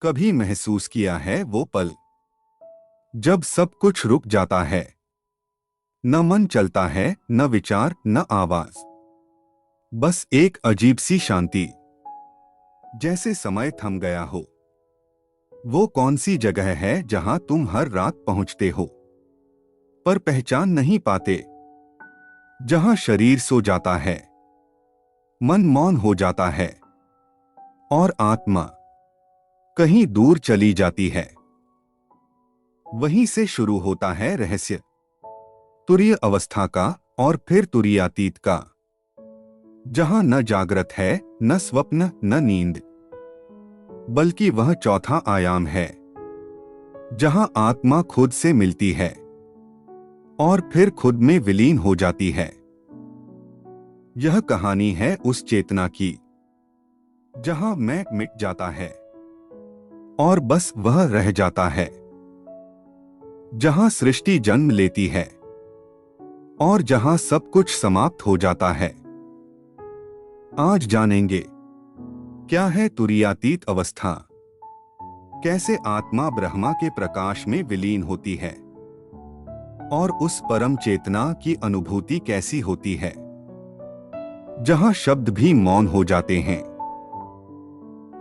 कभी महसूस किया है वो पल जब सब कुछ रुक जाता है? न मन चलता है, न विचार, न आवाज, बस एक अजीब सी शांति, जैसे समय थम गया हो। वो कौन सी जगह है जहां तुम हर रात पहुंचते हो पर पहचान नहीं पाते? जहां शरीर सो जाता है, मन मौन हो जाता है और आत्मा कहीं दूर चली जाती है। वहीं से शुरू होता है रहस्य, तुरीय अवस्था का और फिर तुरीयातीत का, जहां न जागृत है, न स्वप्न, न नींद, बल्कि वह चौथा आयाम है जहां आत्मा खुद से मिलती है और फिर खुद में विलीन हो जाती है। यह कहानी है उस चेतना की जहां मैं मिट जाता है और बस वह रह जाता है, जहां सृष्टि जन्म लेती है और जहां सब कुछ समाप्त हो जाता है। आज जानेंगे क्या है तुरीयातीत अवस्था, कैसे आत्मा ब्रह्मा के प्रकाश में विलीन होती है और उस परम चेतना की अनुभूति कैसी होती है जहां शब्द भी मौन हो जाते हैं।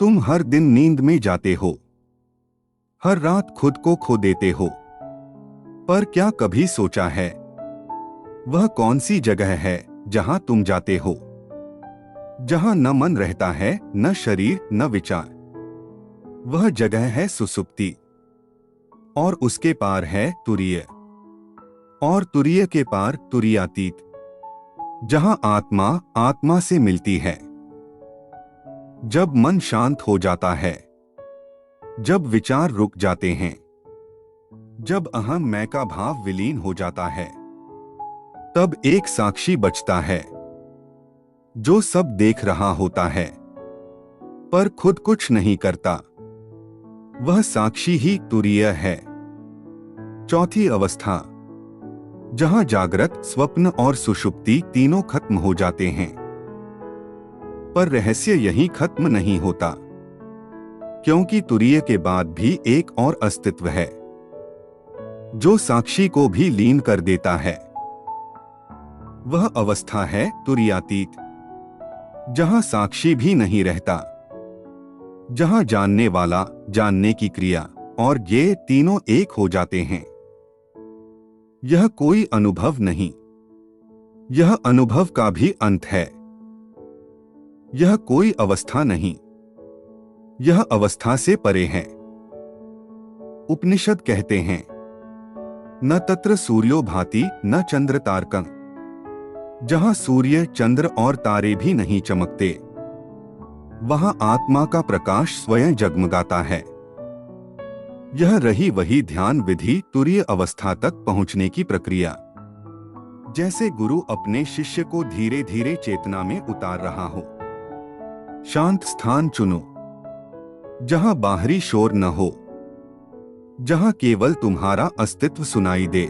तुम हर दिन नींद में जाते हो, हर रात खुद को खो देते हो, पर क्या कभी सोचा है वह कौन सी जगह है जहां तुम जाते हो, जहां न मन रहता है, न शरीर, न विचार? वह जगह है सुसुप्ति और उसके पार है तुरीय और तुरीय के पार तुरीयातीत, जहां आत्मा आत्मा से मिलती है। जब मन शांत हो जाता है, जब विचार रुक जाते हैं, जब अहम मैं का भाव विलीन हो जाता है, तब एक साक्षी बचता है जो सब देख रहा होता है पर खुद कुछ नहीं करता। वह साक्षी ही तुरीय है, चौथी अवस्था, जहां जागृत, स्वप्न और सुषुप्ति तीनों खत्म हो जाते हैं। पर रहस्य यहीं खत्म नहीं होता, क्योंकि तुरीय के बाद भी एक और अस्तित्व है जो साक्षी को भी लीन कर देता है। वह अवस्था है तुरीयातीत, जहां साक्षी भी नहीं रहता, जहां जानने वाला, जानने की क्रिया और ये तीनों एक हो जाते हैं। यह कोई अनुभव नहीं, यह अनुभव का भी अंत है। यह कोई अवस्था नहीं, यह अवस्था से परे है। उपनिषद कहते हैं, न तत्र सूर्यो भाति न चंद्र तारकं, जहां सूर्य, चंद्र और तारे भी नहीं चमकते, वहां आत्मा का प्रकाश स्वयं जगमगाता है। यह रही वही ध्यान विधि, तुरीय अवस्था तक पहुंचने की प्रक्रिया। जैसे गुरु अपने शिष्य को धीरे धीरे चेतना में उतार रहा हो। शांत स्थान चुनो, जहां बाहरी शोर न हो, जहां केवल तुम्हारा अस्तित्व सुनाई दे।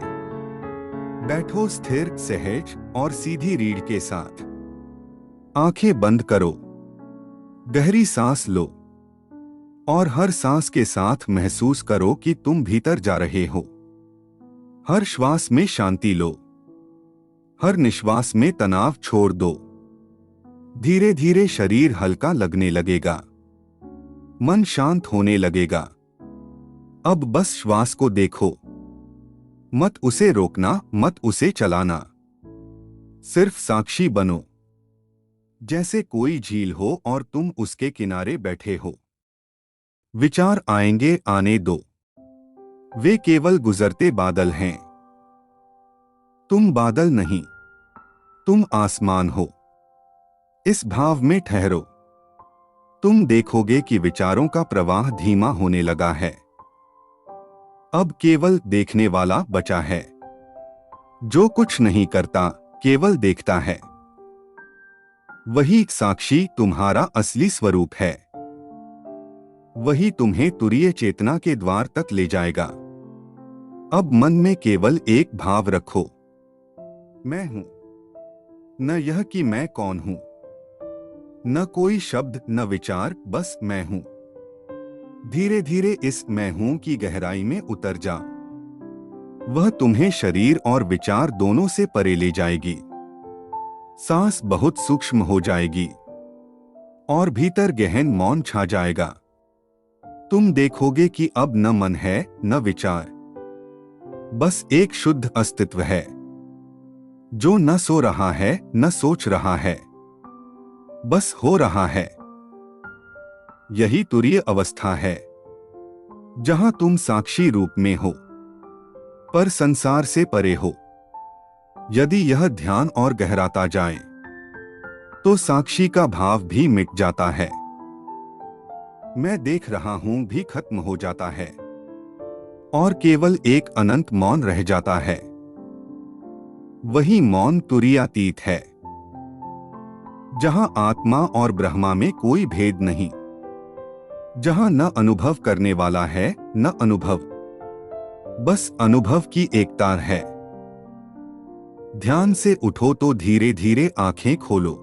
बैठो स्थिर, सहज और सीधी रीढ़ के साथ। आंखें बंद करो, गहरी सांस लो और हर सांस के साथ महसूस करो कि तुम भीतर जा रहे हो। हर श्वास में शांति लो, हर निश्वास में तनाव छोड़ दो। धीरे धीरे शरीर हल्का लगने लगेगा, मन शांत होने लगेगा। अब बस श्वास को देखो, मत उसे रोकना, मत उसे चलाना। सिर्फ साक्षी बनो, जैसे कोई झील हो और तुम उसके किनारे बैठे हो। विचार आएंगे, आने दो, वे केवल गुजरते बादल हैं। तुम बादल नहीं, तुम आसमान हो। इस भाव में ठहरो। तुम देखोगे कि विचारों का प्रवाह धीमा होने लगा है। अब केवल देखने वाला बचा है, जो कुछ नहीं करता, केवल देखता है। वही साक्षी तुम्हारा असली स्वरूप है। वही तुम्हें तुरीय चेतना के द्वार तक ले जाएगा। अब मन में केवल एक भाव रखो, मैं हूं। न यह कि मैं कौन हूं, न कोई शब्द, न विचार, बस मैं हूं। धीरे धीरे इस मैं हूं की गहराई में उतर जा। वह तुम्हें शरीर और विचार दोनों से परे ले जाएगी। सांस बहुत सूक्ष्म हो जाएगी और भीतर गहन मौन छा जाएगा। तुम देखोगे कि अब न मन है न विचार, बस एक शुद्ध अस्तित्व है जो न सो रहा है न सोच रहा है, बस हो रहा है। यही तुरीय अवस्था है जहां तुम साक्षी रूप में हो पर संसार से परे हो। यदि यह ध्यान और गहराता जाए तो साक्षी का भाव भी मिट जाता है। मैं देख रहा हूं भी खत्म हो जाता है और केवल एक अनंत मौन रह जाता है। वही मौन तुरीयातीत है जहां आत्मा और ब्रह्मा में कोई भेद नहीं, जहां न अनुभव करने वाला है न अनुभव, बस अनुभव की एक तार है। ध्यान से उठो तो धीरे धीरे आंखें खोलो,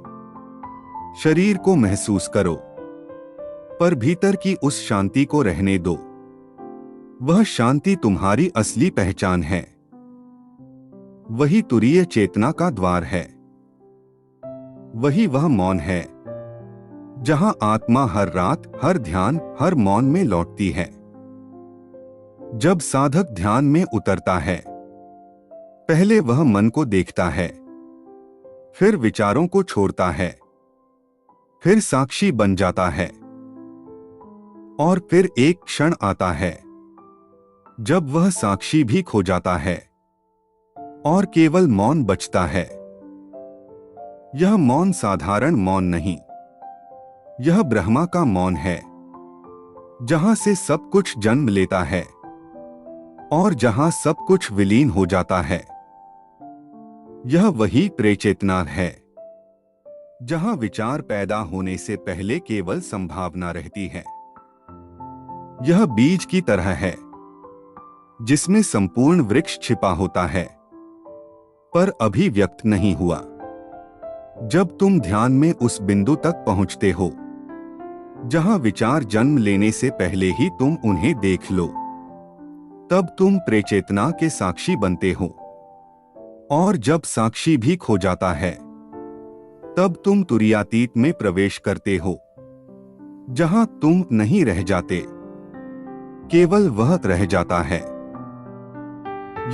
शरीर को महसूस करो, पर भीतर की उस शांति को रहने दो। वह शांति तुम्हारी असली पहचान है। वही तुरीय चेतना का द्वार है। वही वह मौन है जहां आत्मा हर रात, हर ध्यान, हर मौन में लौटती है। जब साधक ध्यान में उतरता है, पहले वह मन को देखता है, फिर विचारों को छोड़ता है, फिर साक्षी बन जाता है, और फिर एक क्षण आता है जब वह साक्षी भी खो जाता है और केवल मौन बचता है। यह मौन साधारण मौन नहीं, यह ब्रह्मा का मौन है जहां से सब कुछ जन्म लेता है और जहां सब कुछ विलीन हो जाता है। यह वही प्रेचेतना है जहां विचार पैदा होने से पहले केवल संभावना रहती है। यह बीज की तरह है जिसमें संपूर्ण वृक्ष छिपा होता है पर अभी व्यक्त नहीं हुआ। जब तुम ध्यान में उस बिंदु तक पहुंचते हो जहां विचार जन्म लेने से पहले ही तुम उन्हें देख लो, तब तुम प्रेचेतना के साक्षी बनते हो। और जब साक्षी भी खो जाता है, तब तुम तुरीयातीत में प्रवेश करते हो जहां तुम नहीं रह जाते, केवल वह रह जाता है।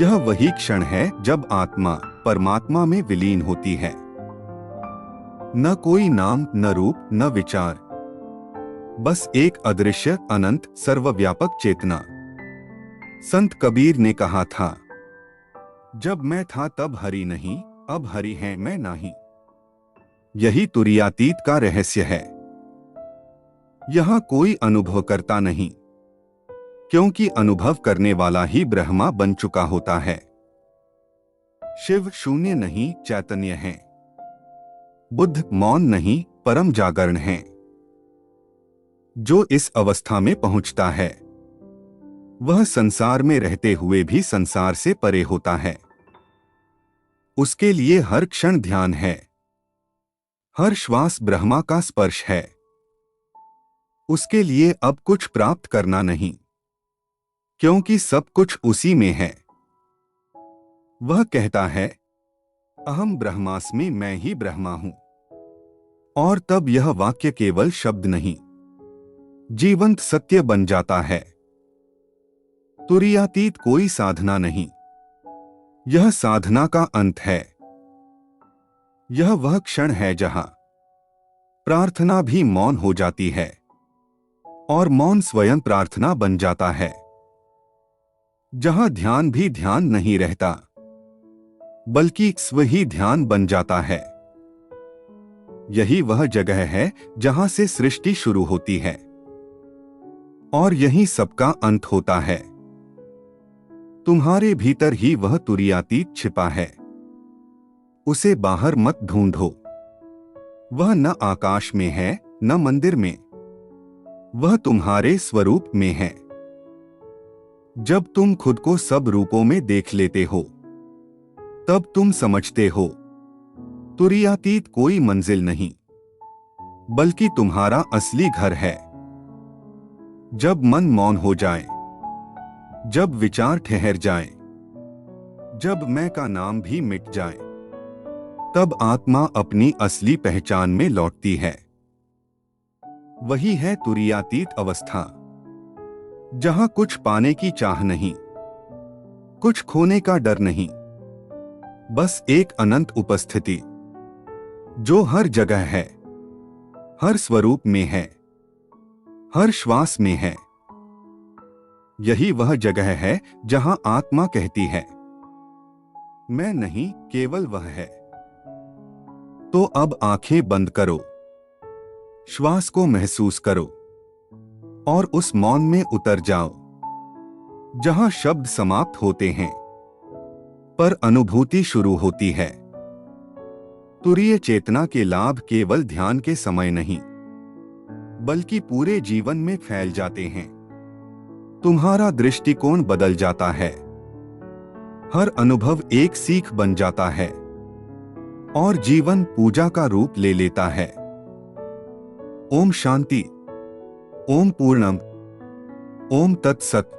यह वही क्षण है जब आत्मा परमात्मा में विलीन होती है। न कोई नाम, न रूप, न विचार, बस एक अदृश्य, अनंत, सर्वव्यापक चेतना। संत कबीर ने कहा था, जब मैं था तब हरि नहीं, अब हरि है मैं नहीं। यही तुरीयातीत का रहस्य है। यहां कोई अनुभव करता नहीं, क्योंकि अनुभव करने वाला ही ब्रह्मा बन चुका होता है। शिव शून्य नहीं, चैतन्य है। बुद्ध मौन नहीं, परम जागरण है। जो इस अवस्था में पहुंचता है, वह संसार में रहते हुए भी संसार से परे होता है। उसके लिए हर क्षण ध्यान है, हर श्वास ब्रह्मा का स्पर्श है। उसके लिए अब कुछ प्राप्त करना नहीं, क्योंकि सब कुछ उसी में है। वह कहता है, अहम ब्रह्मास्मि, मैं ही ब्रह्मा हूं। और तब यह वाक्य केवल शब्द नहीं, जीवंत सत्य बन जाता है। तुरीयातीत कोई साधना नहीं, यह साधना का अंत है। यह वह क्षण है जहां प्रार्थना भी मौन हो जाती है और मौन स्वयं प्रार्थना बन जाता है। जहां ध्यान भी ध्यान नहीं रहता, बल्कि स्व ही ध्यान बन जाता है। यही वह जगह है जहां से सृष्टि शुरू होती है और यही सबका अंत होता है। तुम्हारे भीतर ही वह तुरीयातीत छिपा है। उसे बाहर मत ढूंढो। वह न आकाश में है न मंदिर में, वह तुम्हारे स्वरूप में है। जब तुम खुद को सब रूपों में देख लेते हो, तब तुम समझते हो तुरीयातीत कोई मंजिल नहीं, बल्कि तुम्हारा असली घर है। जब मन मौन हो जाए, जब विचार ठहर जाए, जब मैं का नाम भी मिट जाए, तब आत्मा अपनी असली पहचान में लौटती है। वही है तुरीयातीत अवस्था, जहां कुछ पाने की चाह नहीं, कुछ खोने का डर नहीं, बस एक अनंत उपस्थिति जो हर जगह है, हर स्वरूप में है, हर श्वास में है। यही वह जगह है जहां आत्मा कहती है, मैं नहीं, केवल वह है। तो अब आंखें बंद करो, श्वास को महसूस करो और उस मौन में उतर जाओ जहां शब्द समाप्त होते हैं पर अनुभूति शुरू होती है। तुरीय चेतना के लाभ केवल ध्यान के समय नहीं, बल्कि पूरे जीवन में फैल जाते हैं। तुम्हारा दृष्टिकोण बदल जाता है, हर अनुभव एक सीख बन जाता है और जीवन पूजा का रूप ले लेता है। ओम शांति, ओम पूर्णम, ओम तत्सत।